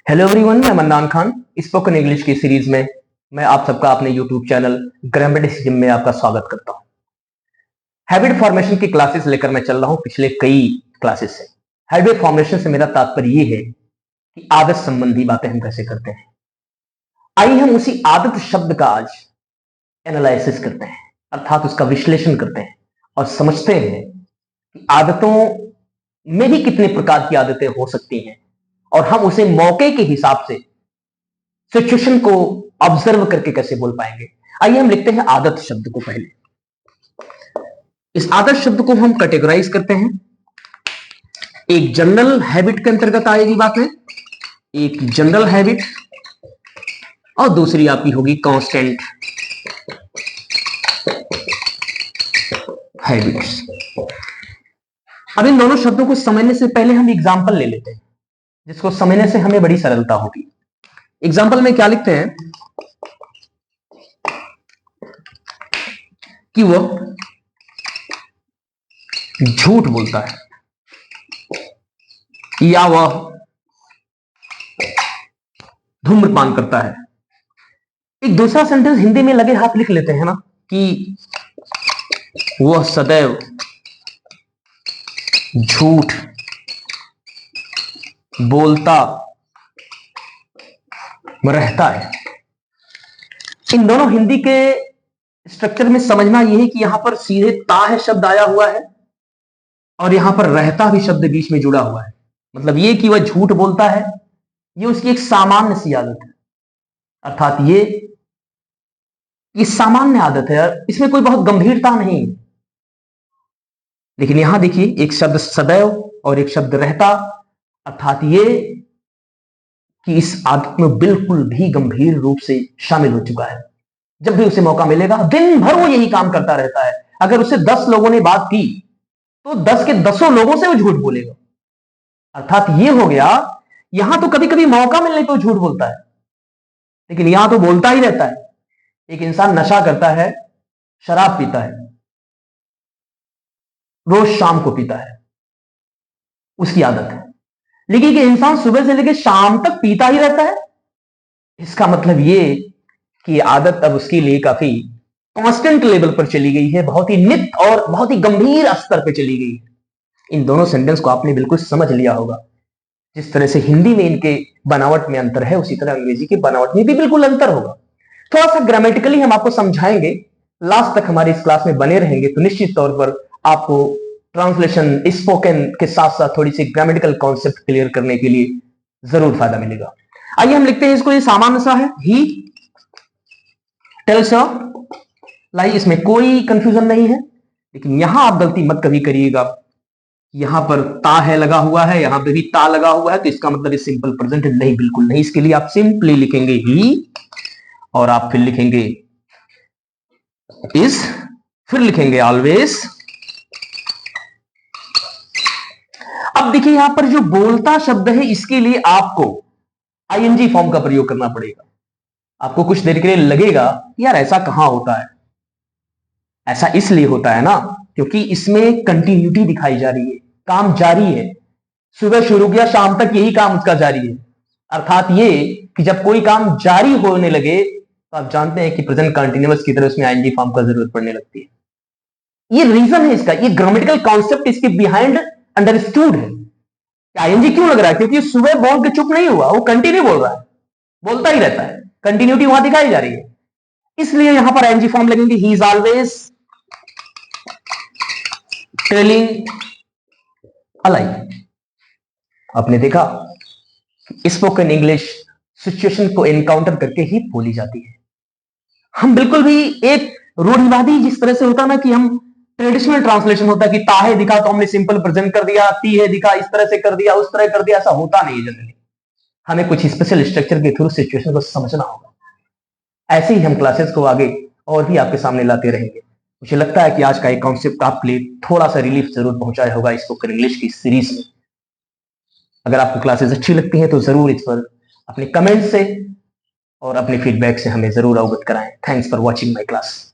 Hello everyone, मैं mannan Khan. Spoken English की series में मैं आप सबका अपने यूट्यूब चैनल ग्रामर जिम में आपका स्वागत करता हूं। हैबिट फॉर्मेशन की क्लासेस लेकर मैं चल रहा हूं पिछले कई क्लासेस से। हैबिट फॉर्मेशन से मेरा तात्पर्य यह है कि आदत संबंधी बातें हम कैसे करते हैं। आइए हम उसी आदत शब्द का आज एनालिसिस करते हैं, अर्थात उसका विश्लेषण करते हैं और समझते हैं कि आदतों में भी कितने प्रकार की आदतें हो सकती हैं और हम उसे मौके के हिसाब से सिचुएशन को ऑब्जर्व करके कैसे बोल पाएंगे। आइए हम लिखते हैं आदत शब्द को। पहले इस आदत शब्द को हम कैटेगराइज करते हैं। एक जनरल हैबिट के अंतर्गत आएगी बातें, एक जनरल हैबिट और दूसरी आपकी होगी कांस्टेंट हैबिट्स। अब इन दोनों शब्दों को समझने से पहले हम एग्जांपल ले लेते हैं, जिसको समझने से हमें बड़ी सरलता होगी। एग्जाम्पल में क्या लिखते हैं कि वह झूठ बोलता है या वह धूम्रपान करता है। एक दूसरा सेंटेंस हिंदी में लगे हाथ लिख लेते हैं ना कि वह सदैव झूठ बोलता रहता है। इन दोनों हिंदी के स्ट्रक्चर में समझना यह है कि यहां पर सीधे ता है शब्द आया हुआ है और यहां पर रहता भी शब्द बीच में जुड़ा हुआ है। मतलब यह कि वह झूठ बोलता है, यह उसकी एक सामान्य सी आदत है, अर्थात ये सामान्य आदत है, इसमें कोई बहुत गंभीरता नहीं है। लेकिन यहां देखिए एक शब्द सदैव और एक शब्द रहता, अर्थात ये कि इस आदत में बिल्कुल भी गंभीर रूप से शामिल हो चुका है। जब भी उसे मौका मिलेगा दिन भर वो यही काम करता रहता है। अगर उसे 10 लोगों ने बात की तो 10 के 10 लोगों से वो झूठ बोलेगा। अर्थात ये हो गया, यहां तो कभी कभी मौका मिलने पर झूठ बोलता है, लेकिन यहां तो बोलता ही रहता है। एक इंसान नशा करता है, शराब पीता है, रोज शाम को पीता है, उसकी आदत है। लेकिन एक इंसान सुबह से लेकर शाम तक पीता ही रहता है, इसका मतलब ये कि आदत अब उसके लिए काफी कांस्टेंट लेवल पर चली गई है, बहुत ही नित्य और बहुत ही गंभीर स्तर पर चली गई है। इन दोनों सेंटेंस को आपने बिल्कुल समझ लिया होगा। जिस तरह से हिंदी में इनके बनावट में अंतर है, उसी तरह अंग्रेजी की बनावट में भी बिल्कुल अंतर होगा। थोड़ा सा ग्रामेटिकली हम आपको समझाएंगे। लास्ट तक हमारी इस क्लास में बने रहेंगे तो निश्चित तौर पर आपको ट्रांसलेशन स्पोकन के साथ साथ थोड़ी सी ग्रामेटिकल कॉन्सेप्ट क्लियर करने के लिए जरूर फायदा मिलेगा। आइए हम लिखते हैं इसको। ये सामान्य सा है, ही टेल्स लाई, इसमें कोई कंफ्यूजन नहीं है। लेकिन यहां आप गलती मत कभी करिएगा, यहां पर ता है लगा हुआ है, यहां पे भी ता लगा हुआ है, तो इसका मतलब ये सिंपल प्रेजेंट नहीं, बिल्कुल नहीं। इसके लिए आप सिंपली लिखेंगे ही और आप फिर लिखेंगे इज, फिर लिखेंगे ऑलवेज। अब देखिए यहां पर जो बोलता शब्द है, इसके लिए आपको आईएनजी फॉर्म का प्रयोग करना पड़ेगा। आपको कुछ देर के लिए लगेगा यार ऐसा कहां होता है। ऐसा इसलिए होता है ना क्योंकि इसमें कंटिन्यूटी दिखाई जा रही है, काम जारी है। सुबह शुरू किया, शाम तक यही काम उसका जारी है। अर्थात ये कि जब कोई काम जारी होने लगे तो आप जानते हैं कि प्रेजेंट कंटिन्यूअस की तरह उसमें आईएनजी फॉर्म का जरूरत पड़ने लगती है। ये रीजन है इसका, ये ग्रामेटिकल कॉन्सेप्ट इसके बिहाइंड अंडरस्टूड है। आईएनजी क्यों लग रहा है? क्योंकि सुबह बोल के चुप नहीं हुआ, वो कंटिन्यू बोल रहा है, बोलता ही रहता है, कंटिन्यूटी वहां दिखाई जा रही है। इसलिए यहां पर आईएनजी फॉर्म लगेंगे, he is always telling a lie. आपने देखा स्पोकन इंग्लिश सिचुएशन को एनकाउंटर करके ही बोली जाती है। हम बिल्कुल भी एक रूढ़िवादी जिस तरह से होता है ना कि हम ट्रेडिशनल ट्रांसलेशन होता है कि ता है दिखा तो हमने सिंपल प्रेजेंट कर दिया, ती है दिखा इस तरह से कर दिया, उस तरह कर दिया, ऐसा होता नहीं है जनरली। हमें कुछ स्पेशल स्ट्रक्चर के थ्रू सिचुएशन को समझना होगा। ऐसे ही हम क्लासेस को आगे और भी आपके सामने लाते रहेंगे। मुझे लगता है कि आज का एक कॉन्सेप्ट आपके लिए थोड़ा सा रिलीफ जरूर पहुंचाया होगा स्पोकन इंग्लिश की सीरीज में। अगर आपको क्लासेस अच्छी लगती हैं तो जरूर इस पर अपने कमेंट से और अपने फीडबैक से हमें जरूर अवगत कराएं। Thanks for watching my class.